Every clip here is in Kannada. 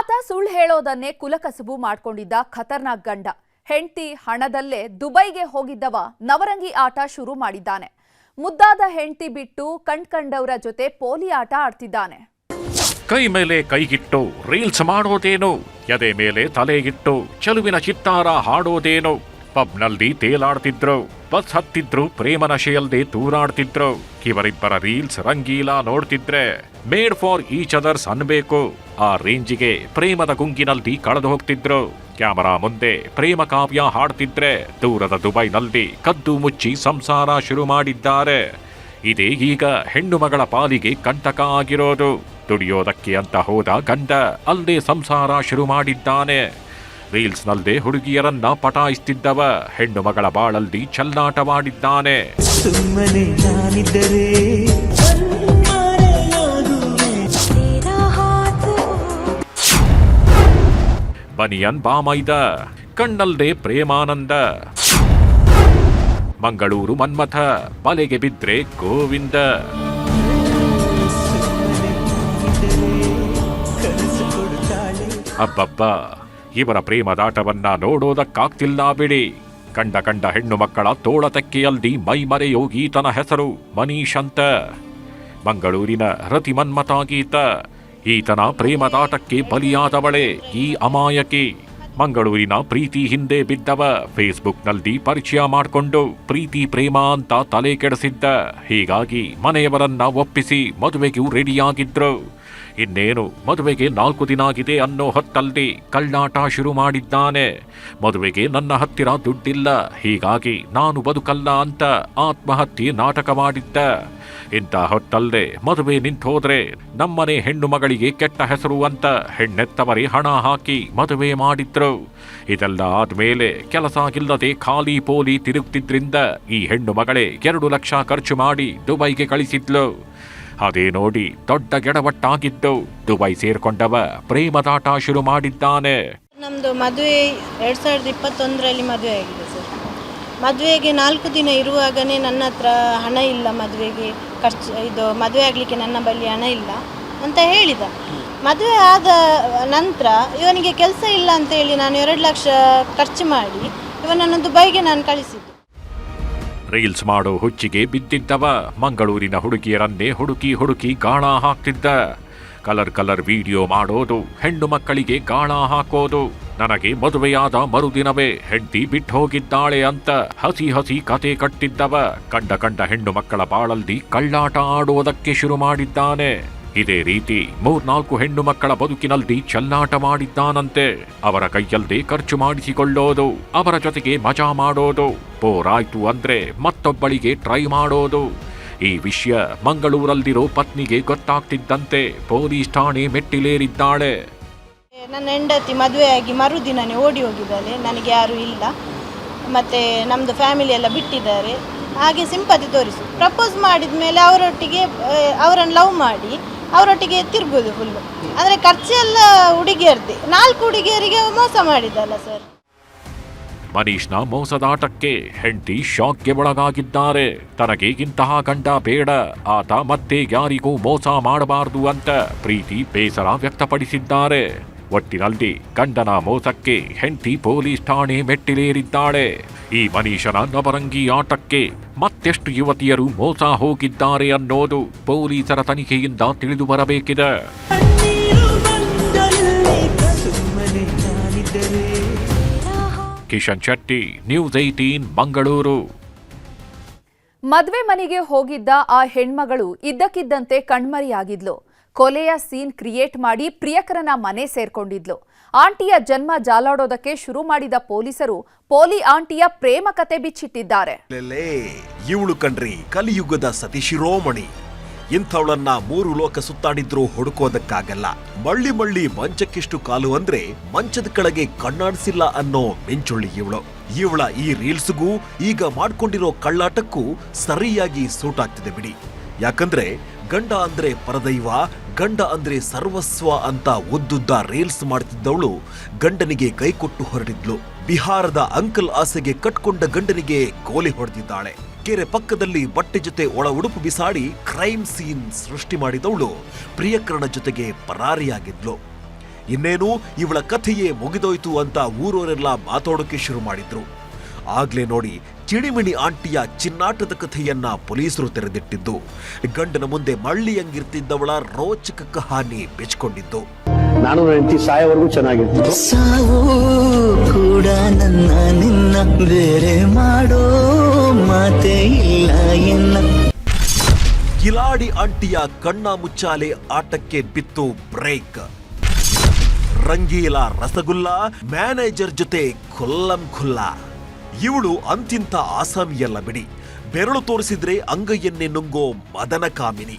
ಆತ ಸುಳ್ಳು ಹೇಳೋದನ್ನೇ ಕುಲಕಸಬು ಮಾಡ್ಕೊಂಡಿದ್ದ ಖತರ್ನಾಕ್ ಗಂಡ. ಹೆಂಡತಿ ಹಣದಲ್ಲೇ ದುಬೈಗೆ ಹೋಗಿದ್ದವ ನವರಂಗಿ ಆಟ ಶುರು ಮಾಡಿದ್ದಾನೆ. ಮುದ್ದಾದ ಹೆಂಡತಿ ಬಿಟ್ಟು ಕಂಡವರ ಜೊತೆ ಪೋಲಿ ಆಟ ಆಡ್ತಿದ್ದಾನೆ. ಕೈ ಮೇಲೆ ಕೈಗಿಟ್ಟು ರೀಲ್ಸ್ ಮಾಡೋದೇನು, ಎದೆ ಮೇಲೆ ತಲೆಗಿಟ್ಟು ಚೆಲುವಿನ ಚಿತ್ತಾರ ಹಾಡೋದೇನು. ಪಬ್ನಲ್ಲಿ ತೇಲಾಡ್ತಿದ್ರು, ಬಸ್ ಹತ್ತಿದ್ರು, ಪ್ರೇಮ ನಶೆಯಲ್ದೆ ತೂರಾಡ್ತಿದ್ರು. ಇವರಿಬ್ಬರ ರೀಲ್ಸ್ ರಂಗೀಲಾ ನೋಡ್ತಿದ್ರೆ ಮೇಡ್ ಫಾರ್ ಈಚ್ ಅದರ್ಸ್ ಅನ್ಬೇಕು. ಆ ರೇಂಜಿಗೆ ಪ್ರೇಮದ ಗುಂಗಿನಲ್ಲಿ ಕಳೆದು ಹೋಗ್ತಿದ್ರು. ಕ್ಯಾಮರಾ ಮುಂದೆ ಪ್ರೇಮ ಕಾವ್ಯ ಹಾಡ್ತಿದ್ರೆ ದೂರದ ದುಬೈನಲ್ಲಿ ಕದ್ದು ಮುಚ್ಚಿ ಸಂಸಾರ ಶುರು ಮಾಡಿದ್ದಾರೆ. ಇದೇ ಈಗ ಹೆಣ್ಣು ಮಗಳ ಪಾಲಿಗೆ ಕಂಟಕ ಆಗಿರೋದು. ದುಡಿಯೋದಕ್ಕೆ ಅಂತ ಹೋದ ಗಂಡ ಅಲ್ಲೇ ಸಂಸಾರ ಶುರು ಮಾಡಿದ್ದಾನೆ. ರೀಲ್ಸ್ನಲ್ಲದೆ ಹುಡುಗಿಯರನ್ನ ಪಟಾಯಿಸ್ತಿದ್ದವ ಹೆಣ್ಣು ಮಗಳ ಬಾಳಲ್ಲಿ ಚೆಲ್ಲಾಟವಾಡಿದ್ದಾನೆ. ಬನಿಯನ್ ಬಾಮೈದ, ಕಣ್ಣಲ್ದೆ ಪ್ರೇಮಾನಂದ. ಮಂಗಳೂರು ಮನ್ಮಥ, ಬಲೆಗೆ ಬಿದ್ರೆ ಗೋವಿಂದ. ಅಬ್ಬಬ್ಬ, ಇವರ ಪ್ರೇಮದಾಟವನ್ನ ನೋಡೋದಕ್ಕಾಗ್ತಿಲ್ಲ ಬಿಡಿ. ಕಂಡ ಹೆಣ್ಣು ಮಕ್ಕಳ ತೋಳತಕ್ಕೆಯಲ್ಲಿ ಮೈಮರೆಯೋ ಈತನ ಹೆಸರು ಮನೀಶ್ ಅಂತ. ಮಂಗಳೂರಿನ ರತಿ ಮನ್ಮಥ ಗೀತ. ಈತನ ಪ್ರೇಮದಾಟಕ್ಕೆ ಬಲಿಯಾದವಳೆ ಈ ಅಮಾಯಕಿ. ಮಂಗಳೂರಿನ ಪ್ರೀತಿ ಹಿಂದೆ ಬಿದ್ದವ ಫೇಸ್ಬುಕ್ನಲ್ಲಿ ಪರಿಚಯ ಮಾಡಿಕೊಂಡು ಪ್ರೀತಿ ಪ್ರೇಮ ಅಂತ ತಲೆ ಕೆಡಿಸಿದ್ದ. ಹೀಗಾಗಿ ಮನೆಯವರನ್ನ ಒಪ್ಪಿಸಿ ಮದುವೆಗೂ ರೆಡಿಯಾಗಿದ್ರು. ಇನ್ನೇನು ಮದುವೆಗೆ 4 ದಿನ ಆಗಿದೆ ಅನ್ನೋ ಹೊತ್ತಲ್ಲಿ ಕಳ್ಳಾಟ ಶುರು ಮಾಡಿದ್ದಾನೆ. ಮದುವೆಗೆ ನನ್ನ ಹತ್ತಿರ ದುಡ್ಡಿಲ್ಲ, ಹೀಗಾಗಿ ನಾನು ಬದುಕಲ್ಲ ಅಂತ ಆತ್ಮಹತ್ಯೆ ನಾಟಕ ಮಾಡಿದ್ದ. ಇಂಥ ಹೊತ್ತಲ್ಲೇ ಮದುವೆ ನಿಂತೋದ್ರೆ ನಮ್ಮನೆ ಹೆಣ್ಣು ಮಗಳಿಗೆ ಕೆಟ್ಟ ಹೆಸರು ಅಂತ ಹೆಣ್ಣೆತ್ತವರೇ ಹಣ ಹಾಕಿ ಮದುವೆ ಮಾಡಿದ್ರು. ಇದೆಲ್ಲ ಆದ್ಮೇಲೆ ಕೆಲಸ ಇಲ್ಲದೆ ಖಾಲಿ ಪೋಲಿ ತಿರುಗ್ತಿದ್ರಿಂದ ಈ ಹೆಣ್ಣು ಮಗಳೇ 2 ಲಕ್ಷ ಖರ್ಚು ಮಾಡಿ ದುಬೈಗೆ ಕಳಿಸಿದ್ಲು. ಅದೇ ನೋಡಿ ದೊಡ್ಡ ಗೆಡವಟ್ಟಾಗಿದ್ದು ದುಬೈ ಸೇರ್ಕೊಂಡವ ಪ್ರೇಮದಾಟ ಶುರು ಮಾಡಿದ್ದಾನೆ. ನಮ್ಮದು ಮದುವೆ 2021ರಲ್ಲಿ ಮದುವೆ ಆಗಿದೆ ಸರ್. ಮದುವೆಗೆ 4 ದಿನ ಇರುವಾಗನೇ ನನ್ನ ಹತ್ರ ಹಣ ಇಲ್ಲ, ಮದುವೆಗೆ ಖರ್ಚು ಇದು ಮದುವೆ ಆಗಲಿಕ್ಕೆ ನನ್ನ ಬಳಿ ಹಣ ಇಲ್ಲ ಅಂತ ಹೇಳಿದ. ಮದುವೆ ಆದ ನಂತರ ಇವನಿಗೆ ಕೆಲಸ ಇಲ್ಲ ಅಂತೇಳಿ ನಾನು 2 ಲಕ್ಷ ಖರ್ಚು ಮಾಡಿ ಇವನನ್ನು ದುಬೈಗೆ ನಾನು ಕಳಿಸಿದ್ದು. ರೀಲ್ಸ್ ಮಾಡೋ ಹುಚ್ಚಿಗೆ ಬಿದ್ದಿದ್ದವ ಮಂಗಳೂರಿನ ಹುಡುಗಿಯರನ್ನೇ ಹುಡುಕಿ ಗಾಳ ಹಾಕ್ತಿದ್ದ. ಕಲರ್ ವಿಡಿಯೋ ಮಾಡೋದು, ಹೆಣ್ಣು ಮಕ್ಕಳಿಗೆ ಗಾಳ ಹಾಕೋದು. ನನಗೆ ಮದುವೆಯಾದ ಮರುದಿನವೇ ಹೆಂಡತಿ ಬಿಟ್ಟು ಹೋಗಿದ್ದಾಳೆ ಅಂತ ಹಸಿ ಕತೆ ಕಟ್ಟಿದ್ದವ ಕಂಡ ಹೆಣ್ಣು ಮಕ್ಕಳ ಬಾಳಲ್ಲಿ ಕಳ್ಳಾಟ ಆಡೋದಕ್ಕೆ ಶುರು ಮಾಡಿದ್ದಾನೆ. ಇದೇ ರೀತಿ 3-4 ಹೆಣ್ಣು ಮಕ್ಕಳ ಬದುಕಿನಲ್ಲಿ ಚೆಲ್ಲಾಟ ಮಾಡಿದ್ದಾನಂತೆ. ಅವರ ಕೈಯಲ್ಲದೆ ಖರ್ಚು ಮಾಡಿಸಿಕೊಳ್ಳೋದು, ಅವರ ಜೊತೆಗೆ ಮಜಾ ಮಾಡೋದು, ಬೋರಾಯ್ತು ಅಂದ್ರೆ ಮತ್ತೊಬ್ಬಳಿಗೆ ಟ್ರೈ ಮಾಡೋದು. ಈ ವಿಷಯ ಮಂಗಳೂರಲ್ಲಿರೋ ಪತ್ನಿಗೆ ಗೊತ್ತಾಗ್ತಿದ್ದಂತೆ ಪೊಲೀಸ್ ಠಾಣೆ ಮೆಟ್ಟಿಲೇರಿದ್ದಾಳೆ. ನನ್ನ ಹೆಂಡತಿ ಮದುವೆಯಾಗಿ ಮರುದಿನನೇ ಓಡಿ ಹೋಗಿದ್ದಾಳೆ, ನನಗೆ ಯಾರು ಇಲ್ಲ, ಮತ್ತೆ ನಮ್ಮದು ಫ್ಯಾಮಿಲಿ ಎಲ್ಲ ಬಿಟ್ಟಿದ್ದಾರೆ, ಹಾಗೆ ಸಿಂಪತಿ ತೋರಿಸು. ಪ್ರಪೋಸ್ ಮಾಡಿದ ಮೇಲೆ ಅವರನ್ನು ಲವ್ ಮಾಡಿ ಅವರೊಟ್ಟಿಗೆ ತಿರುಗೋದು ಫುಲ್ಲು. ಅಂದರೆ ಖರ್ಚೆಲ್ಲ ಹುಡುಗಿಯರ್ದೆ. 4 ಹುಡುಗಿಯರಿಗೆ ಮೋಸ ಮಾಡಿದ್ದಲ್ಲ ಸರ್. ಮನೀಶ್ನ ಮೋಸದಾಟಕ್ಕೆ ಹೆಂಡತಿ ಶಾಕ್ಗೆ ಒಳಗಾಗಿದ್ದಾರೆ. ತನಗೆ ಇಂತಹ ಗಂಡ ಬೇಡ, ಆತ ಮತ್ತೆ ಯಾರಿಗೂ ಮೋಸ ಮಾಡಬಾರದು ಅಂತ ಪ್ರೀತಿ ಬೇಸರ ವ್ಯಕ್ತಪಡಿಸಿದ್ದಾರೆ. ಒಟ್ಟಿನಲ್ಲಿ ಗಂಡನ ಮೋಸಕ್ಕೆ ಹೆಂಡತಿ ಪೊಲೀಸ್ ಠಾಣೆ ಮೆಟ್ಟಿಲೇರಿದ್ದಾಳೆ. ಈ ಮನೀಶನ ನವರಂಗಿ ಆಟಕ್ಕೆ ಮತ್ತೆಷ್ಟು ಯುವತಿಯರು ಮೋಸ ಹೋಗಿದ್ದಾರೆ ಅನ್ನೋದು ಪೊಲೀಸರ ತನಿಖೆಯಿಂದ ತಿಳಿದು ಬರಬೇಕಿದೆ. ಕಿಶನ್ ಶೆಟ್ಟಿ, ನ್ಯೂಸ್ 18 ಮಂಗಳೂರು. ಮದ್ವೆ ಮನೆಗೆ ಹೋಗಿದ್ದ ಆ ಹೆಣ್ಮಗಳು ಇದ್ದಕ್ಕಿದ್ದಂತೆ ಕಣ್ಮರಿಯಾಗಿದ್ಲು. ಕೊಲೆಯ ಸೀನ್ ಕ್ರಿಯೇಟ್ ಮಾಡಿ ಪ್ರಿಯಕರನ ಮನೆ ಸೇರ್ಕೊಂಡಿದ್ಲು. ಆಂಟಿಯ ಜನ್ಮ ಜಾಲಾಡೋದಕ್ಕೆ ಶುರು ಮಾಡಿದ ಪೊಲೀಸರು ಪೋಲಿ ಆಂಟಿಯ ಪ್ರೇಮ ಕತೆ ಬಿಚ್ಚಿಟ್ಟಿದ್ದಾರೆ. ಇವಳು ಕಣ್ರಿ ಕಲಿಯುಗದ ಸತಿಶಿರೋಮಣಿ. ಇಂಥವಳನ್ನ 3 ಲೋಕ ಸುತ್ತಾಡಿದ್ರೂ ಹುಡುಕೋದಕ್ಕಾಗಲ್ಲ. ಮಳ್ಳಿ ಮಂಚಕ್ಕಿಷ್ಟು ಕಾಲು ಅಂದ್ರೆ ಮಂಚದ ಕೆಳಗೆ ಕಣ್ಣಾಡಿಸಿಲ್ಲ ಅನ್ನೋ ಮಿಂಚುಳ್ಳಿ ಇವಳ ಈ ರೀಲ್ಸ್ಗೂ ಈಗ ಮಾಡ್ಕೊಂಡಿರೋ ಕಳ್ಳಾಟಕ್ಕೂ ಸರಿಯಾಗಿ ಸೂಟ್ ಆಗ್ತಿದೆ ಬಿಡಿ. ಯಾಕಂದ್ರೆ ಗಂಡ ಅಂದ್ರೆ ಪರದೈವ, ಗಂಡ ಅಂದ್ರೆ ಸರ್ವಸ್ವ ಅಂತ ಉದ್ದುದ್ದ ರೀಲ್ಸ್ ಮಾಡ್ತಿದ್ದವಳು ಗಂಡನಿಗೆ ಕೈಕೊಟ್ಟು ಹೊರಟಿದ್ಲು. ಬಿಹಾರದ ಅಂಕಲ್ ಆಸೆಗೆ ಕಟ್ಕೊಂಡ ಗಂಡನಿಗೆ ಗೋಲಿ ಹೊಡೆದಿದ್ದಾಳೆ. ಕೆರೆ ಪಕ್ಕದಲ್ಲಿ ಬಟ್ಟೆ ಜೊತೆ ಒಳ ಉಡುಪು ಬಿಸಾಡಿ ಕ್ರೈಮ್ ಸೀನ್ ಸೃಷ್ಟಿ ಮಾಡಿದವಳು ಪ್ರಿಯಕರಣ ಜೊತೆಗೆ ಪರಾರಿಯಾಗಿದ್ಲು. ಇನ್ನೇನು ಇವಳ ಕಥೆಯೇ ಮುಗಿದೋಯ್ತು ಅಂತ ಊರವರೆಲ್ಲ ಮಾತಾಡೋಕೆ ಶುರು ಮಾಡಿದ್ರು. ಆಗ್ಲೇ ನೋಡಿ ಚಿಣಿಮಿಣಿ ಆಂಟಿಯ ಚಿನ್ನಾಟದ ಕಥೆಯನ್ನ ಪೊಲೀಸರು ತೆರೆದಿಟ್ಟಿದ್ದು, ಗಂಡನ ಮುಂದೆ ಮಳ್ಳಿಯಂಗಿರ್ತಿದ್ದವಳ ರೋಚಕ ಕಹಾನಿ ಬೆಚ್ಕೊಂಡಿದ್ದು. ನಾನು ಹೆಂಡತಿ ಸಾಯವರೆಗೂ ಚೆನ್ನಾಗಿರ್ತಿತ್ತು. ಸಾವು ಕೂಡ ನನ್ನ ನಿನ್ನ ಬೇರೆ ಮಾಡೋ ಮಾತೇ ಇಲ್ಲ ಎನ್ನ. ಕಿಲಾಡಿ ಆಂಟಿಯ ಕಣ್ಣ ಮುಚ್ಚಾಲೆ ಆಟಕ್ಕೆ ಬಿತ್ತು ಬ್ರೇಕ್. ರಂಗೀಲ ರಸಗುಲ್ಲ ಮ್ಯಾನೇಜರ್ ಜೊತೆ ಖುಲ್ಲಂ ಖುಲ್ಲ. ಇವಳು ಅಂತಿಂತ ಆಸಾಮಿಯಲ್ಲ ಬಿಡಿ, ಬೆರಳು ತೋರಿಸಿದ್ರೆ ಅಂಗೈಯನ್ನೇ ನುಂಗೋ ಮದನ ಕಾಮಿನಿ.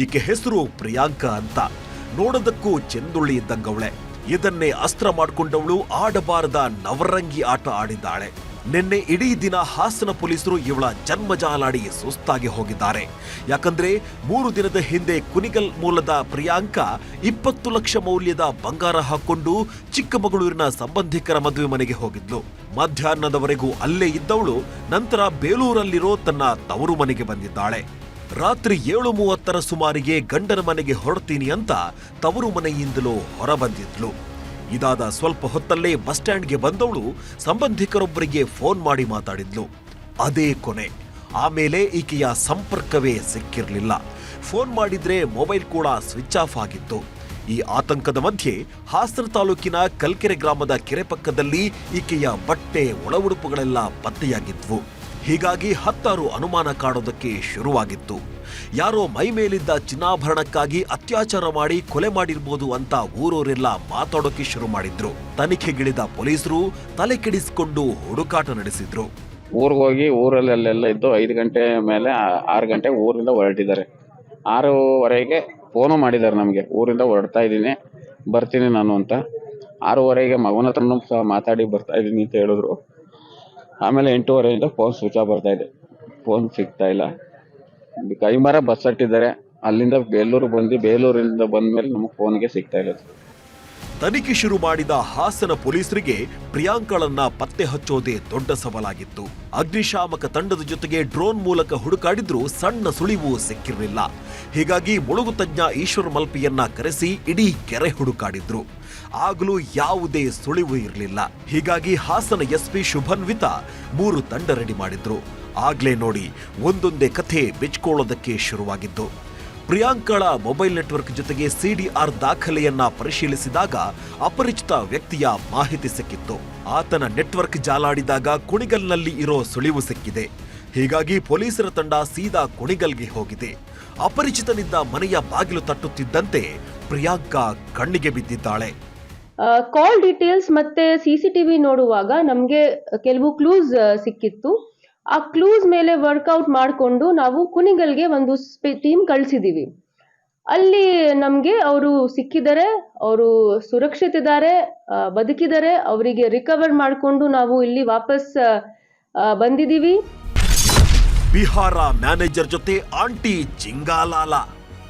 ಈಕೆ ಹೆಸರು ಪ್ರಿಯಾಂಕಾ ಅಂತ. ನೋಡೋದಕ್ಕೂ ಚೆಂದುಳ್ಳಿ ಇದ್ದಂಗವಳೆ. ಇದನ್ನೇ ಅಸ್ತ್ರ ಮಾಡಿಕೊಂಡವಳು ಆಡಬಾರದ ನವರಂಗಿ ಆಟ ಆಡಿದ್ದಾಳೆ. ನಿನ್ನೆ ಇಡೀ ದಿನ ಹಾಸನ ಪೊಲೀಸರು ಇವಳ ಜನ್ಮಜಾಲಾಡಿ ಸುಸ್ತಾಗಿ ಹೋಗಿದ್ದಾರೆ. ಯಾಕಂದ್ರೆ 3 ದಿನದ ಹಿಂದೆ ಕುಣಿಗಲ್ ಮೂಲದ ಪ್ರಿಯಾಂಕಾ 20 ಲಕ್ಷ ಮೌಲ್ಯದ ಬಂಗಾರ ಹಾಕೊಂಡು ಚಿಕ್ಕಮಗಳೂರಿನ ಸಂಬಂಧಿಕರ ಮದುವೆ ಮನೆಗೆ ಹೋಗಿದ್ಲು. ಮಧ್ಯಾಹ್ನದವರೆಗೂ ಅಲ್ಲೇ ಇದ್ದವಳು ನಂತರ ಬೇಲೂರಲ್ಲಿರೋ ತನ್ನ ತವರು ಮನೆಗೆ ಬಂದಿದ್ದಾಳೆ. ರಾತ್ರಿ 7:30 ಸುಮಾರಿಗೆ ಗಂಡನ ಮನೆಗೆ ಹೊರಡ್ತೀನಿ ಅಂತ ತವರು ಮನೆಯಿಂದಲೂ ಹೊರಬಂದಿದ್ಲು. ಇದಾದ ಸ್ವಲ್ಪ ಹೊತ್ತಲ್ಲೇ ಬಸ್ ಸ್ಟ್ಯಾಂಡ್ಗೆ ಬಂದವಳು ಸಂಬಂಧಿಕರೊಬ್ಬರಿಗೆ ಫೋನ್ ಮಾಡಿ ಮಾತಾಡಿದ್ಲು. ಅದೇ ಕೊನೆ. ಆಮೇಲೆ ಈಕೆಯ ಸಂಪರ್ಕವೇ ಸಿಕ್ಕಿರಲಿಲ್ಲ. ಫೋನ್ ಮಾಡಿದ್ರೆ ಮೊಬೈಲ್ ಕೂಡ ಸ್ವಿಚ್ ಆಫ್ ಆಗಿತ್ತು. ಈ ಆತಂಕದ ಮಧ್ಯೆ ಹಾಸನ ತಾಲೂಕಿನ ಕಲ್ಕೆರೆ ಗ್ರಾಮದ ಕೆರೆ ಪಕ್ಕದಲ್ಲಿ ಈಕೆಯ ಬಟ್ಟೆ ಒಳ ಉಡುಪುಗಳೆಲ್ಲ ಪತ್ತೆಯಾಗಿದ್ವು. ಹೀಗಾಗಿ 10 ಅನುಮಾನ ಕಾಡೋದಕ್ಕೆ ಶುರುವಾಗಿತ್ತು. ಯಾರೋ ಮೈ ಮೇಲಿದ್ದ ಚಿನ್ನಾಭರಣಕ್ಕಾಗಿ ಅತ್ಯಾಚಾರ ಮಾಡಿ ಕೊಲೆ ಮಾಡಿರ್ಬೋದು ಅಂತ ಊರವರೆಲ್ಲ ಮಾತಾಡೋಕೆ ಶುರು ಮಾಡಿದ್ರು. ತನಿಖೆಗಿಳಿದ ಪೊಲೀಸರು ತಲೆ ಕೆಡಿಸಿಕೊಂಡು ಹುಡುಕಾಟ ನಡೆಸಿದ್ರು. ಊರಿಗೆ ಹೋಗಿ ಊರಲ್ಲೆಲ್ಲ ಇದ್ದು 5 ಗಂಟೆ ಮೇಲೆ 6 ಗಂಟೆಗೆ ಊರಿಂದ ಹೊರಟಿದ್ದಾರೆ. 6:15ಗೆ ಫೋನು ಮಾಡಿದ್ದಾರೆ ನಮಗೆ, ಊರಿಂದ ಹೊರಡ್ತಾ ಇದ್ದೀನಿ ಬರ್ತೀನಿ ನಾನು ಅಂತ. 6:15ಗೆ ಮಗನ ಹತ್ರನೂ ಸಹ ಮಾತಾಡಿ ಬರ್ತಾ ಇದ್ದೀನಿ ಅಂತ ಹೇಳಿದ್ರು. ಆಮೇಲೆ 8:15ಯಿಂದ ಫೋನ್ ಸ್ವಿಚ್ ಆಫ್ ಬರ್ತಾ ಇದೆ, ಫೋನ್ ಸಿಗ್ತಾ ಇಲ್ಲ. ಕೈಮರ ಬಸ್ ಹಟ್ಟಿದ್ದಾರೆ, ಅಲ್ಲಿಂದ ಬೇಲೂರಿಂದ ಬಂದ್ಮೇಲೆ ನಮಗೆ ಫೋನ್ಗೆ ಸಿಗ್ತಾ ಇಲ್ಲ. ತನಿಖೆ ಶುರು ಮಾಡಿದ ಹಾಸನ ಪೊಲೀಸರಿಗೆ ಪ್ರಿಯಾಂಕಳನ್ನ ಪತ್ತೆ ಹಚ್ಚೋದೇ ದೊಡ್ಡ ಸವಾಲಾಗಿತ್ತು. ಅಗ್ನಿಶಾಮಕ ತಂಡದ ಜೊತೆಗೆ ಡ್ರೋನ್ ಮೂಲಕ ಹುಡುಕಾಡಿದ್ರೂ ಸಣ್ಣ ಸುಳಿವು ಸಿಕ್ಕಿರಲಿಲ್ಲ. ಹೀಗಾಗಿ ಮುಳುಗು ತಜ್ಞ ಈಶ್ವರ್ ಮಲ್ಪಿಯನ್ನ ಕರೆಸಿ ಇಡೀ ಕೆರೆ ಹುಡುಕಾಡಿದ್ರು. ಆಗಲೂ ಯಾವುದೇ ಸುಳಿವು ಇರಲಿಲ್ಲ. ಹೀಗಾಗಿ ಹಾಸನ ಎಸ್ಪಿ ಶುಭನ್ವಿತ 3 ತಂಡ ರೆಡಿ ಮಾಡಿದ್ರು. ಆಗ್ಲೇ ನೋಡಿ ಒಂದೊಂದೇ ಕಥೆ ಬೆಚ್ಕೊಳ್ಳೋದಕ್ಕೆ ಶುರುವಾಗಿದ್ದು. ಪ್ರಿಯಾಂಕಳ ಮೊಬೈಲ್ ನೆಟ್ವರ್ಕ್ ಜೊತೆಗೆ ಸಿಡಿಆರ್ ದಾಖಲೆಯನ್ನ ಪರಿಶೀಲಿಸಿದಾಗ ಅಪರಿಚಿತ ವ್ಯಕ್ತಿಯ ಮಾಹಿತಿ ಸಿಕ್ಕಿತ್ತು. ಆತನ ನೆಟ್ವರ್ಕ್ ಜಾಲಾಡಿದಾಗ ಕುಣಿಗಲ್ನಲ್ಲಿ ಇರೋ ಸುಳಿವು ಸಿಕ್ಕಿದೆ. ಹೀಗಾಗಿ ಪೊಲೀಸರ ತಂಡ ಸೀದಾ ಕುಣಿಗಲ್ಗೆ ಹೋಗಿದೆ. ಅಪರಿಚಿತನಿದ್ದ ಮನೆಯ ಬಾಗಿಲು ತಟ್ಟುತ್ತಿದ್ದಂತೆ ಪ್ರಿಯಾಂಕಾ ಕಣ್ಣಿಗೆ ಬಿದ್ದಿದ್ದಾಳೆ. ಕಾಲ್ ಡೀಟೇಲ್ಸ್ ಮತ್ತೆ CCTV ನೋಡುವಾಗ ನಮಗೆ ಕೆಲವು ಕ್ಲೂಸ್ ಸಿಕ್ಕಿತ್ತು. ಆ ಕ್ಲೂಸ್ ಮೇಲೆ ವರ್ಕೌಟ್ ಮಾಡಿಕೊಂಡು ನಾವು ಕುಣಿಗಲ್ಗೆ ಒಂದು ಟೀಮ್ ಕಳಿಸಿದೀವಿ. ಅಲ್ಲಿ ನಮಗೆ ಅವರು ಸಿಕ್ಕಿದ್ದಾರೆ, ಅವರು ಸುರಕ್ಷಿತ ಇದ್ದಾರೆ, ಬದುಕಿದ್ದಾರೆ. ಅವರಿಗೆ ರಿಕವರ್ ಮಾಡಿಕೊಂಡು ನಾವು ಇಲ್ಲಿ ವಾಪಸ್ ಬಂದಿದ್ದೀವಿ. ಬಿಹಾರ ಮ್ಯಾನೇಜರ್ ಜೊತೆ ಆಂಟಿ ಚಿಂಗಾಲಾಲ.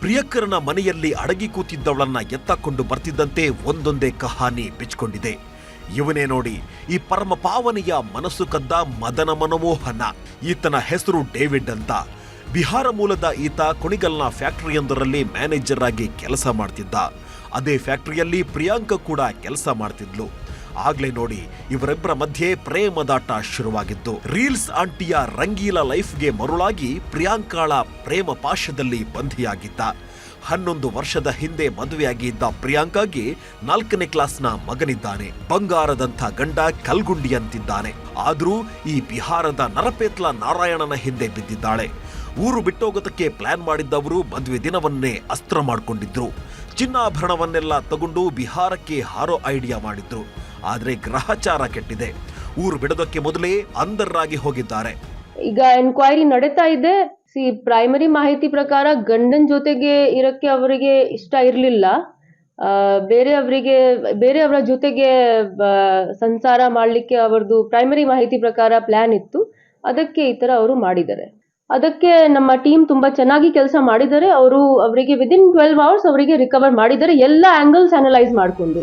ಪ್ರಿಯಕರನ ಮನೆಯಲ್ಲಿ ಅಡಗಿ ಕೂತಿದ್ದವಳನ್ನ ಎತ್ತಕೊಂಡು ಬರ್ತಿದ್ದಂತೆ ಒಂದೊಂದೇ ಕಹಾನಿ ಬಿಚ್ಕೊಂಡಿದೆ. ಇವನೇ ನೋಡಿ ಈ ಪರಮ ಪಾವನೆಯ ಮನಸ್ಸು ಕದ್ದ ಮದನ ಮನಮೋಹನ. ಈತನ ಹೆಸರು ಡೇವಿಡ್ ಅಂತ. ಬಿಹಾರ ಮೂಲದ ಈತ ಕುಣಿಗಲ್ನ ಫ್ಯಾಕ್ಟರಿಯೊಂದರಲ್ಲಿ ಮ್ಯಾನೇಜರ್ ಆಗಿ ಕೆಲಸ ಮಾಡ್ತಿದ್ದ. ಅದೇ ಫ್ಯಾಕ್ಟರಿಯಲ್ಲಿ ಪ್ರಿಯಾಂಕಾ ಕೂಡ ಕೆಲಸ ಮಾಡ್ತಿದ್ಲು. ಆಗ್ಲೇ ನೋಡಿ ಇವರಿಬ್ಬರ ಮಧ್ಯೆ ಪ್ರೇಮದಾಟ ಶುರುವಾಗಿದ್ದು. ರೀಲ್ಸ್ ಆಂಟಿಯ ರಂಗೀಲ ಲೈಫ್ಗೆ ಮರುಳಾಗಿ ಪ್ರಿಯಾಂಕಾಳ ಪ್ರೇಮ ಪಾಶದಲ್ಲಿ ಬಂಧಿಯಾಗಿದ್ದ. 11 ವರ್ಷದ ಹಿಂದೆ ಮದುವೆಯಾಗಿದ್ದ ಪ್ರಿಯಾಂಕಾಗೆ 4ನೇ ಕ್ಲಾಸ್ನ ಮಗನಿದ್ದಾನೆ. ಬಂಗಾರದಂಥ ಗಂಡ ಕಲ್ಗುಂಡಿಯಂತಿದ್ದಾನೆ. ಆದ್ರೂ ಈ ಬಿಹಾರದ ನರಪೇತ್ಲ ನಾರಾಯಣನ ಹಿಂದೆ ಬಿದ್ದಿದ್ದಾಳೆ. ಊರು ಬಿಟ್ಟೋಗೋದಕ್ಕೆ ಪ್ಲಾನ್ ಮಾಡಿದ್ದವರು ಮದುವೆ ದಿನವನ್ನೇ ಅಸ್ತ್ರ ಮಾಡಿಕೊಂಡಿದ್ರು. ಚಿನ್ನಾಭರಣವನ್ನೆಲ್ಲ ತಗೊಂಡು ಬಿಹಾರಕ್ಕೆ ಹಾರೋ ಐಡಿಯಾ ಮಾಡಿದ್ರು. ಆದ್ರೆ ಗ್ರಹಚಾರ ಕೆಟ್ಟಿದೆ. ಊರು ಬಿಡೋದಕ್ಕೆ ಮೊದಲೇ ಅಂಧರಾಗಿ ಹೋಗಿದ್ದಾರೆ. ಈಗ ಎನ್ಕ್ವೈರಿ ನಡೀತಾ ಇದೆ. ಪ್ರೈಮರಿ ಮಾಹಿತಿ ಪ್ರಕಾರ ಗಂಡನ ಜೊತೆಗೆ ಇರಕ್ಕೆ ಅವರಿಗೆ ಇಷ್ಟ ಇರಲಿಲ್ಲ. ಬೇರೆಯವರ ಜೊತೆಗೆ ಸಂಸಾರ ಮಾಡಲಿಕ್ಕೆ ಅವರದು ಪ್ರೈಮರಿ ಮಾಹಿತಿ ಪ್ರಕಾರ ಪ್ಲಾನ್ ಇತ್ತು. ಅದಕ್ಕೆ ಈ ತರ ಅವರು ಮಾಡಿದ್ದಾರೆ. ಅದಕ್ಕೆ ನಮ್ಮ ಟೀಮ್ ತುಂಬಾ ಚೆನ್ನಾಗಿ ಕೆಲಸ ಮಾಡಿದ್ದಾರೆ. ಅವರಿಗೆ ವಿದಿನ್ 12 ಅವರ್ಸ್ ಅವರಿಗೆ ರಿಕವರ್ ಮಾಡಿದ್ದಾರೆ, ಎಲ್ಲ ಆಂಗಲ್ಸ್ ಅನಲೈಸ್ ಮಾಡಿಕೊಂಡು.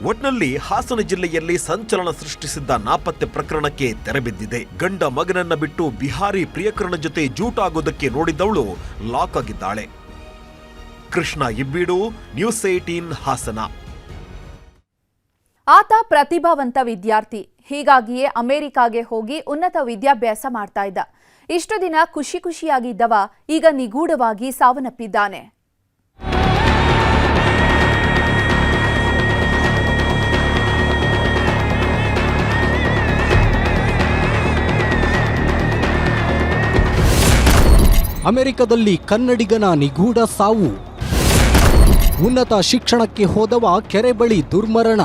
ಒಟ್ನಲ್ಲಿ ಹಾಸನ ಜಿಲ್ಲೆಯಲ್ಲಿ ಸಂಚಲನ ಸೃಷ್ಟಿಸಿದ್ದ ನಾಪತ್ತೆ ಪ್ರಕರಣಕ್ಕೆ ತೆರೆಬಿದ್ದಿದೆ. ಗಂಡ ಮಗನನ್ನ ಬಿಟ್ಟು ಬಿಹಾರಿ ಪ್ರಿಯಕರನ ಜೊತೆ ಜೂಟಾಗೋದಕ್ಕೆ ನೋಡಿದ್ದವಳು ಲಾಕ್ ಆಗಿದ್ದಾಳೆ. ಕೃಷ್ಣ ಇಬ್ಬೀಡು, ನ್ಯೂಸ್ 18 ಹಾಸನ. ಆತ ಪ್ರತಿಭಾವಂತ ವಿದ್ಯಾರ್ಥಿ. ಹೀಗಾಗಿಯೇ ಅಮೆರಿಕಾಗೆ ಹೋಗಿ ಉನ್ನತ ವಿದ್ಯಾಭ್ಯಾಸ ಮಾಡ್ತಾ ಇದ್ದ. ಇಷ್ಟು ದಿನ ಖುಷಿಯಾಗಿದ್ದವ ಈಗ ನಿಗೂಢವಾಗಿ ಸಾವನ್ನಪ್ಪಿದ್ದಾನೆ. ಅಮೆರಿಕದಲ್ಲಿ ಕನ್ನಡಿಗನ ನಿಗೂಢ ಸಾವು. ಉನ್ನತ ಶಿಕ್ಷಣಕ್ಕೆ ಹೋದವ ಕೆರೆ ಬಳಿ ದುರ್ಮರಣ.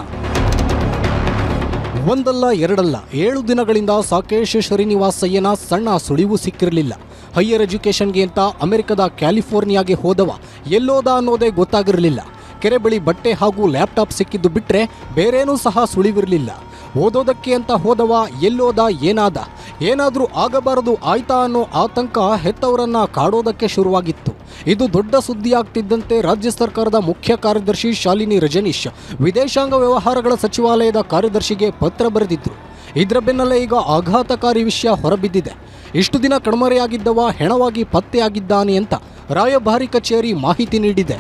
ಒಂದಲ್ಲ ಎರಡಲ್ಲ 7 ದಿನಗಳಿಂದ ಸಾಕೇಶ್ ಶ್ರೀನಿವಾಸಯ್ಯನ ಸಣ್ಣ ಸುಳಿವು ಸಿಕ್ಕಿರಲಿಲ್ಲ. ಹೈಯರ್ ಎಜುಕೇಷನ್ಗೆ ಅಂತ ಅಮೆರಿಕದ ಕ್ಯಾಲಿಫೋರ್ನಿಯಾಗೆ ಹೋದವ ಎಲ್ಲೋದ ಅನ್ನೋದೇ ಗೊತ್ತಾಗಿರಲಿಲ್ಲ. ಕೆರೆ ಬಳಿ ಬಟ್ಟೆ ಹಾಗೂ ಲ್ಯಾಪ್ಟಾಪ್ ಸಿಕ್ಕಿದ್ದು ಬಿಟ್ಟರೆ ಬೇರೇನೂ ಸಹ ಸುಳಿವಿರಲಿಲ್ಲ. ಓದೋದಕ್ಕೆ ಅಂತ ಹೋದವ ಎಲ್ಲೋದ, ಏನಾದರೂ ಆಗಬಾರದು ಆಯ್ತಾ ಅನ್ನೋ ಆತಂಕ ಹೆತ್ತವರನ್ನ ಕಾಡೋದಕ್ಕೆ ಶುರುವಾಗಿತ್ತು. ಇದು ದೊಡ್ಡ ಸುದ್ದಿಯಾಗ್ತಿದ್ದಂತೆ ರಾಜ್ಯ ಸರ್ಕಾರದ ಮುಖ್ಯ ಕಾರ್ಯದರ್ಶಿ ಶಾಲಿನಿ ರಜನೀಶ್ ವಿದೇಶಾಂಗ ವ್ಯವಹಾರಗಳ ಸಚಿವಾಲಯದ ಕಾರ್ಯದರ್ಶಿಗೆ ಪತ್ರ ಬರೆದಿದ್ರು. ಇದರ ಬೆನ್ನಲ್ಲೇ ಈಗ ಆಘಾತಕಾರಿ ವಿಷಯ ಹೊರಬಿದ್ದಿದೆ. ಇಷ್ಟು ದಿನ ಕಣ್ಮರೆಯಾಗಿದ್ದವ ಹೆಣವಾಗಿ ಪತ್ತೆಯಾಗಿದ್ದಾನೆ ಅಂತ ರಾಯಭಾರಿ ಕಚೇರಿ ಮಾಹಿತಿ ನೀಡಿದೆ.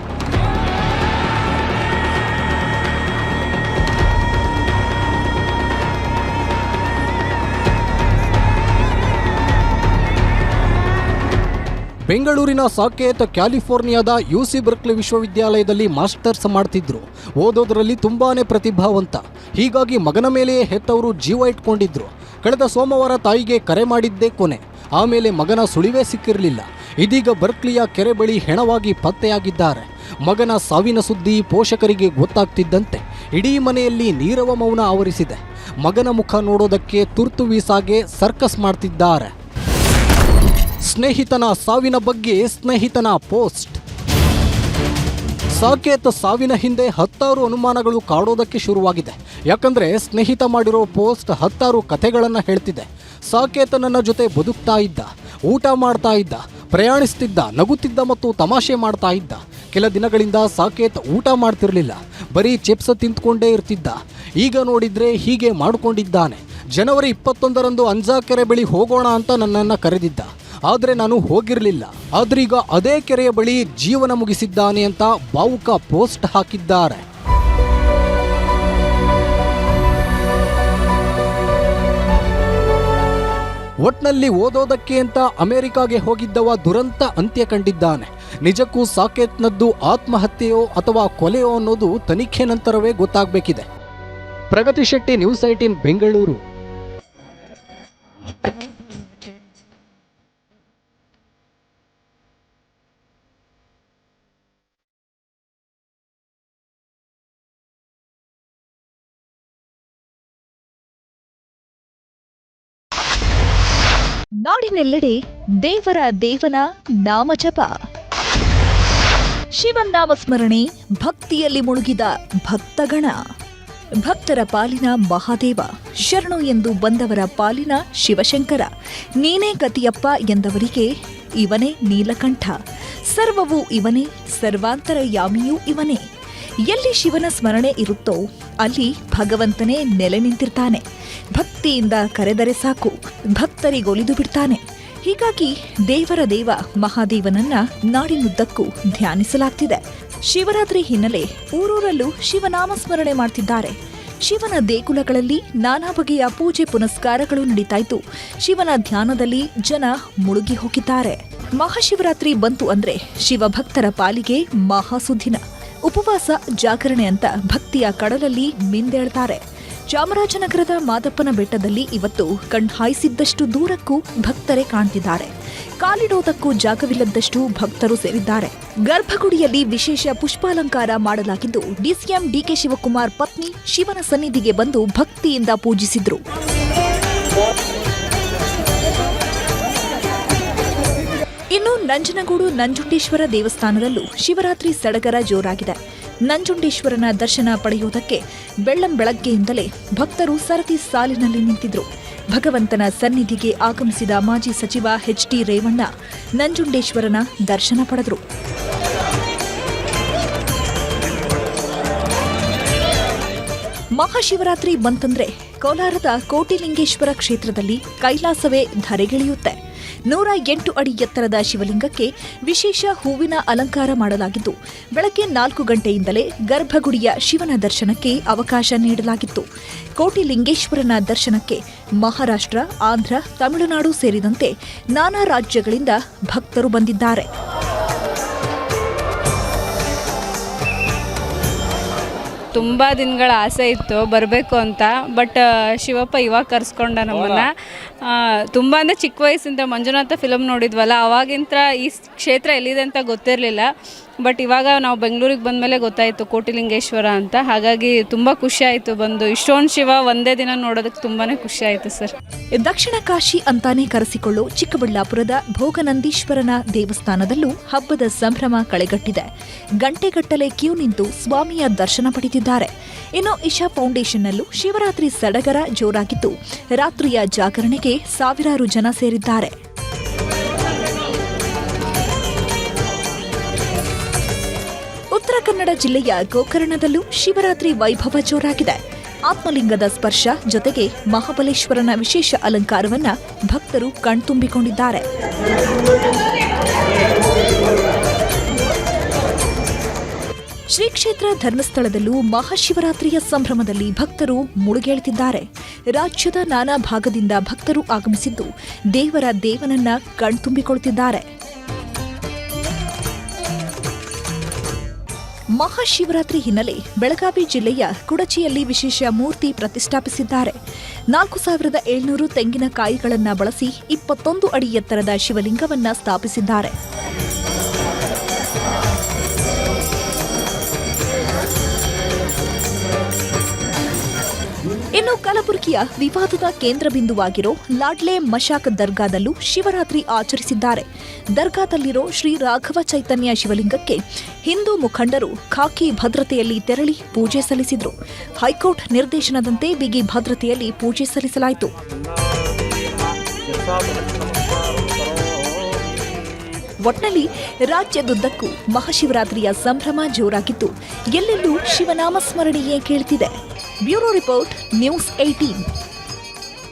ಬೆಂಗಳೂರಿನ ಸಾಕೇತ್ ಕ್ಯಾಲಿಫೋರ್ನಿಯಾದ UC ಬರ್ಕ್ಲಿ ವಿಶ್ವವಿದ್ಯಾಲಯದಲ್ಲಿ ಮಾಸ್ಟರ್ಸ್ ಮಾಡ್ತಿದ್ರು. ಓದೋದ್ರಲ್ಲಿ ತುಂಬಾನೇ ಪ್ರತಿಭಾವಂತ. ಹೀಗಾಗಿ ಮಗನ ಮೇಲೆಯೇ ಹೆತ್ತವರು ಜೀವ ಇಟ್ಕೊಂಡಿದ್ರು. ಕಳೆದ ಸೋಮವಾರ ತಾಯಿಗೆ ಕರೆ ಮಾಡಿದ್ದೇ ಕೊನೆ. ಆಮೇಲೆ ಮಗನ ಸುಳಿವೇ ಸಿಕ್ಕಿರಲಿಲ್ಲ. ಇದೀಗ ಬರ್ಕ್ಲಿಯ ಕೆರೆ ಬಳಿ ಹೆಣವಾಗಿ ಪತ್ತೆಯಾಗಿದ್ದಾರೆ. ಮಗನ ಸಾವಿನ ಸುದ್ದಿ ಪೋಷಕರಿಗೆ ಗೊತ್ತಾಗ್ತಿದ್ದಂತೆ ಇಡೀ ಮನೆಯಲ್ಲಿ ನೀರವ ಮೌನ ಆವರಿಸಿದೆ. ಮಗನ ಮುಖ ನೋಡೋದಕ್ಕೆ ತುರ್ತು ವೀಸಾಗೆ ಸರ್ಕಸ್ ಮಾಡ್ತಿದ್ದಾರೆ. ಸ್ನೇಹಿತನ ಸಾವಿನ ಬಗ್ಗೆ ಸ್ನೇಹಿತನ ಪೋಸ್ಟ್. ಸಾಕೇತ್ ಸಾವಿನ ಹಿಂದೆ 10 ಅನುಮಾನಗಳು ಕಾಡೋದಕ್ಕೆ ಶುರುವಾಗಿದೆ. ಯಾಕಂದ್ರೆ ಸ್ನೇಹಿತ ಮಾಡಿರೋ ಪೋಸ್ಟ್ 10 ಕಥೆಗಳನ್ನು ಹೇಳ್ತಿದೆ. ಸಾಕೇತ್ ನನ್ನ ಜೊತೆ ಬದುಕ್ತಾ ಇದ್ದ, ಊಟ ಮಾಡ್ತಾ ಇದ್ದ, ಪ್ರಯಾಣಿಸ್ತಿದ್ದ, ನಗುತ್ತಿದ್ದ ಮತ್ತು ತಮಾಷೆ ಮಾಡ್ತಾ ಇದ್ದ. ಕೆಲ ದಿನಗಳಿಂದ ಸಾಕೇತ್ ಊಟ ಮಾಡ್ತಿರ್ಲಿಲ್ಲ, ಬರೀ ಚಿಪ್ಸ್ ತಿಂದ್ಕೊಂಡೇ ಇರ್ತಿದ್ದ. ಈಗ ನೋಡಿದ್ರೆ ಹೀಗೆ ಮಾಡಿಕೊಂಡಿದ್ದಾನೆ. ಜನವರಿ 21ರಂದು ಅಂಜಾ ಕೆರೆ ಬಳಿ ಹೋಗೋಣ ಅಂತ ನನ್ನನ್ನು ಕರೆದಿದ್ದ. ಆದರೆ ನಾನು ಹೋಗಿರಲಿಲ್ಲ. ಆದ್ರೀಗ ಅದೇ ಕೆರೆಯ ಬಳಿ ಜೀವನ ಮುಗಿಸಿದ್ದಾನೆ ಅಂತ ಭಾವುಕ ಪೋಸ್ಟ್ ಹಾಕಿದ್ದಾರೆ. ಒಟ್ನಲ್ಲಿ ಓದೋದಕ್ಕೆ ಅಂತ ಅಮೆರಿಕಾಗೆ ಹೋಗಿದ್ದವ ದುರಂತ ಅಂತ್ಯ ಕಂಡಿದ್ದಾನೆ. ನಿಜಕ್ಕೂ ಸಾಕೇತ್ನದ್ದು ಆತ್ಮಹತ್ಯೆಯೋ ಅಥವಾ ಕೊಲೆಯೋ ಅನ್ನೋದು ತನಿಖೆ ನಂತರವೇ ಗೊತ್ತಾಗಬೇಕಿದೆ. ಪ್ರಗತಿ ಶೆಟ್ಟಿ, ನ್ಯೂಸ್ 18 ಬೆಂಗಳೂರು. ನಾಡಿನೆಲ್ಲೆಡೆ ದೇವನ ನಾಮಜಪ. ಶಿವನಾಮ ಸ್ಮರಣೆ, ಭಕ್ತಿಯಲ್ಲಿ ಮುಳುಗಿದ ಭಕ್ತಗಣ. ಭಕ್ತರ ಪಾಲಿನ ಮಹಾದೇವ, ಶರಣು ಎಂದು ಬಂದವರ ಪಾಲಿನ ಶಿವಶಂಕರ. ನೀನೇ ಗತಿಯಪ್ಪ ಎಂದವರಿಗೆ ಇವನೇ ನೀಲಕಂಠ. ಸರ್ವವೂ ಇವನೇ, ಸರ್ವಾಂತರಯಾಮಿಯೂ ಇವನೇ. ಎಲ್ಲಿ ಶಿವನ ಸ್ಮರಣೆ ಇರುತ್ತೋ ಅಲ್ಲಿ ಭಗವಂತನೇ ನೆಲೆ ನಿಂತಿರ್ತಾನೆ. ಭಕ್ತಿಯಿಂದ ಕರೆದರೆ ಸಾಕು, ಭಕ್ತರಿಗೊಲಿದು ಬಿಡ್ತಾನೆ. ಹೀಗಾಗಿ ದೇವ ಮಹಾದೇವನನ್ನ ನಾಡಿನುದ್ದಕ್ಕೂ ಧ್ಯಾನಿಸಲಾಗ್ತಿದೆ. ಶಿವರಾತ್ರಿ ಹಿನ್ನೆಲೆ ಊರೂರಲ್ಲೂ ಶಿವನಾಮ ಸ್ಮರಣೆ ಮಾಡ್ತಿದ್ದಾರೆ. ಶಿವನ ದೇಗುಲಗಳಲ್ಲಿ ನಾನಾ ಬಗೆಯ ಪೂಜೆ ಪುನಸ್ಕಾರಗಳು ನಡೀತಾ ಇದ್ದು ಶಿವನ ಧ್ಯಾನದಲ್ಲಿ ಜನ ಮುಳುಗಿ ಹೋಗಿದ್ದಾರೆ. ಮಹಾಶಿವರಾತ್ರಿ ಬಂತು ಅಂದ್ರೆ ಶಿವಭಕ್ತರ ಪಾಲಿಗೆ ಮಹಾಸುದಿನ. ಉಪವಾಸ, ಜಾಗರಣೆ ಅಂತ ಭಕ್ತಿಯ ಕಡಲಲ್ಲಿ ಮಿಂದೇಳ್ತಾರೆ. ಚಾಮರಾಜನಗರದ ಮಾದಪ್ಪನ ಬೆಟ್ಟದಲ್ಲಿ ಇವತ್ತು ಕಣ್ಹಾಯಿಸಿದ್ದಷ್ಟು ದೂರಕ್ಕೂ ಭಕ್ತರೇ ಕಾಣ್ತಿದ್ದಾರೆ. ಕಾಲಿಡೋದಕ್ಕೂ ಜಾಗವಿಲ್ಲದಷ್ಟು ಭಕ್ತರು ಸೇರಿದ್ದಾರೆ. ಗರ್ಭಗುಡಿಯಲ್ಲಿ ವಿಶೇಷ ಪುಷ್ಪಾಲಂಕಾರ ಮಾಡಲಾಗಿದ್ದು ಡಿಸಿಎಂ ಡಿಕೆ ಶಿವಕುಮಾರ್ ಪತ್ನಿ ಶಿವನ ಸನ್ನಿಧಿಗೆ ಬಂದು ಭಕ್ತಿಯಿಂದ ಪೂಜಿಸಿದ್ರು. ಇನ್ನು ನಂಜನಗೂಡು ನಂಜುಂಡೇಶ್ವರ ದೇವಸ್ಥಾನದಲ್ಲೂ ಶಿವರಾತ್ರಿ ಸಡಗರ ಜೋರಾಗಿದೆ. ನಂಜುಂಡೇಶ್ವರನ ದರ್ಶನ ಪಡೆಯುವುದಕ್ಕೆ ಬೆಳ್ಳಂಬೆಳಗ್ಗೆಯಿಂದಲೇ ಭಕ್ತರು ಸರತಿ ಸಾಲಿನಲ್ಲಿ ನಿಂತಿದ್ರು. ಭಗವಂತನ ಸನ್ನಿಧಿಗೆ ಆಗಮಿಸಿದ ಮಾಜಿ ಸಚಿವ HT ರೇವಣ್ಣ ನಂಜುಂಡೇಶ್ವರನ ದರ್ಶನ ಪಡೆದರು. ಮಹಾಶಿವರಾತ್ರಿ ಬಂತಂದ್ರೆ ಕೋಲಾರದ ಕೋಟಿಲಿಂಗೇಶ್ವರ ಕ್ಷೇತ್ರದಲ್ಲಿ ಕೈಲಾಸವೇ ಧರೆಗಿಳಿಯುತ್ತೆ. 108 ಅಡಿ ಎತ್ತರದ ಶಿವಲಿಂಗಕ್ಕೆ ವಿಶೇಷ ಹೂವಿನ ಅಲಂಕಾರ ಮಾಡಲಾಗಿದ್ದು, ಬೆಳಗ್ಗೆ 4 ಗಂಟೆಯಿಂದಲೇ ಗರ್ಭಗುಡಿಯ ಶಿವನ ದರ್ಶನಕ್ಕೆ ಅವಕಾಶ ನೀಡಲಾಗಿತ್ತು. ಕೋಟಿಲಿಂಗೇಶ್ವರನ ದರ್ಶನಕ್ಕೆ ಮಹಾರಾಷ್ಟ್ರ, ಆಂಧ್ರ, ತಮಿಳುನಾಡು ಸೇರಿದಂತೆ ನಾನಾ ರಾಜ್ಯಗಳಿಂದ ಭಕ್ತರು ಬಂದಿದ್ದಾರೆ. ತುಂಬ ದಿನಗಳ ಆಸೆ ಇತ್ತು ಬರಬೇಕು ಅಂತ. ಬಟ್ ಶಿವಪ್ಪ ಇವಾಗ ಕರೆಸ್ಕೊಂಡ ನಮ್ಮನ್ನು. ತುಂಬ ಅಂದರೆ ಚಿಕ್ಕ ವಯಸ್ಸಿಂದ ಮಂಜುನಾಥ ಫಿಲಮ್ ನೋಡಿದ್ವಲ್ಲ, ಅವಾಗಿಂತ ಈ ಕ್ಷೇತ್ರ ಎಲ್ಲಿದೆ ಅಂತ ಗೊತ್ತಿರಲಿಲ್ಲ. ಬಟ್ ಇವಾಗ ನಾವು ಬೆಂಗಳೂರಿಗೆ ಬಂದಮೇಲೆ ಗೊತ್ತಾಯಿತು ಕೋಟಿಲಿಂಗೇಶ್ವರ ಅಂತ. ಹಾಗಾಗಿ ತುಂಬ ಖುಷಿ ಆಯಿತು ಬಂದು. ಇಷ್ಟೊಂದು ಶಿವ ಒಂದೇ ದಿನ ನೋಡೋದಕ್ಕೆ ತುಂಬಾ ಖುಷಿ ಆಯಿತು ಸರ್. ದಕ್ಷಿಣ ಕಾಶಿ ಅಂತಾನೆ ಕರೆಸಿಕೊಳ್ಳೋ ಚಿಕ್ಕಬಳ್ಳಾಪುರದ ಭೋಗನಂದೀಶ್ವರನ ದೇವಸ್ಥಾನದಲ್ಲೂ ಹಬ್ಬದ ಸಂಭ್ರಮ ಕಳೆಗಟ್ಟಿದೆ. ಗಂಟೆಗಟ್ಟಲೆ ಕ್ಯೂ ನಿಂತು ಸ್ವಾಮಿಯ ದರ್ಶನ ಪಡೆದಿದ್ದಾರೆ. ಇನ್ನು ಇಶಾ ಫೌಂಡೇಶನ್ನಲ್ಲೂ ಶಿವರಾತ್ರಿ ಸಡಗರ ಜೋರಾಗಿದ್ದು, ರಾತ್ರಿಯ ಜಾಗರಣೆಗೆ ಸಾವಿರಾರು ಜನ ಸೇರಿದ್ದಾರೆ. ಉತ್ತರ ಕನ್ನಡ ಜಿಲ್ಲೆಯ ಗೋಕರ್ಣದಲ್ಲೂ ಶಿವರಾತ್ರಿ ವೈಭವ ಜೋರಾಗಿದೆ. ಆತ್ಮಲಿಂಗದ ಸ್ಪರ್ಶ ಜೊತೆಗೆ ಮಹಾಬಲೇಶ್ವರನ ವಿಶೇಷ ಅಲಂಕಾರವನ್ನ ಭಕ್ತರು ಕಣ್ತುಂಬಿಕೊಂಡಿದ್ದಾರೆ. ಶ್ರೀ ಕ್ಷೇತ್ರ ಧರ್ಮಸ್ಥಳದಲ್ಲೂ ಮಹಾಶಿವರಾತ್ರಿಯ ಸಂಭ್ರಮದಲ್ಲಿ ಭಕ್ತರು ಮುಳುಗೇಳುತ್ತಿದ್ದಾರೆ. ರಾಜ್ಯದ ನಾನಾ ಭಾಗದಿಂದ ಭಕ್ತರು ಆಗಮಿಸಿದ್ದು ದೇವನನ್ನ ಕಣ್ತುಂಬಿಕೊಳ್ಳುತ್ತಿದ್ದಾರೆ. ಮಹಾಶಿವರಾತ್ರಿ ಹಿನ್ನೆಲೆ ಬೆಳಗಾವಿ ಜಿಲ್ಲೆಯ ಕುಡಚಿಯಲ್ಲಿ ವಿಶೇಷ ಮೂರ್ತಿ ಪ್ರತಿಷ್ಠಾಪಿಸಿದ್ದಾರೆ. 4700 ತೆಂಗಿನಕಾಯಿಗಳನ್ನು ಬಳಸಿ 21 ಅಡಿ ಎತ್ತರದ ಶಿವಲಿಂಗವನ್ನ ಸ್ಥಾಪಿಸಿದ್ದಾರೆ. ಇನ್ನು ಕಲಬುರಗಿಯ ವಿವಾದದ ಕೇಂದ್ರ ಬಿಂದುವಾಗಿರೋ ಲಾಡ್ಲೆ ಮಶಾಕ್ ದರ್ಗಾದಲ್ಲೂ ಶಿವರಾತ್ರಿ ಆಚರಿಸಿದ್ದಾರೆ. ದರ್ಗಾದಲ್ಲಿರೋ ಶ್ರೀ ರಾಘವ ಚೈತನ್ಯ ಶಿವಲಿಂಗಕ್ಕೆ ಹಿಂದೂ ಮುಖಂಡರು ಖಾಕಿ ಭದ್ರತೆಯಲ್ಲಿ ತೆರಳಿ ಪೂಜೆ ಸಲ್ಲಿಸಿದರು. ಹೈಕೋರ್ಟ್ ನಿರ್ದೇಶನದಂತೆ ಬಿಗಿ ಭದ್ರತೆಯಲ್ಲಿ ಪೂಜೆ ಸಲ್ಲಿಸಲಾಯಿತು. ಒಟ್ನಲ್ಲಿ ರಾಜ್ಯದುದ್ದಕ್ಕೂ ಮಹಾಶಿವರಾತ್ರಿಯ ಸಂಭ್ರಮ ಜೋರಾಗಿದ್ದು, ಎಲ್ಲೆಲ್ಲೂ ಶಿವನಾಮ ಸ್ಮರಣೆಯೇ ಕೇಳ್ತಿದೆ. Bureau report, news 18.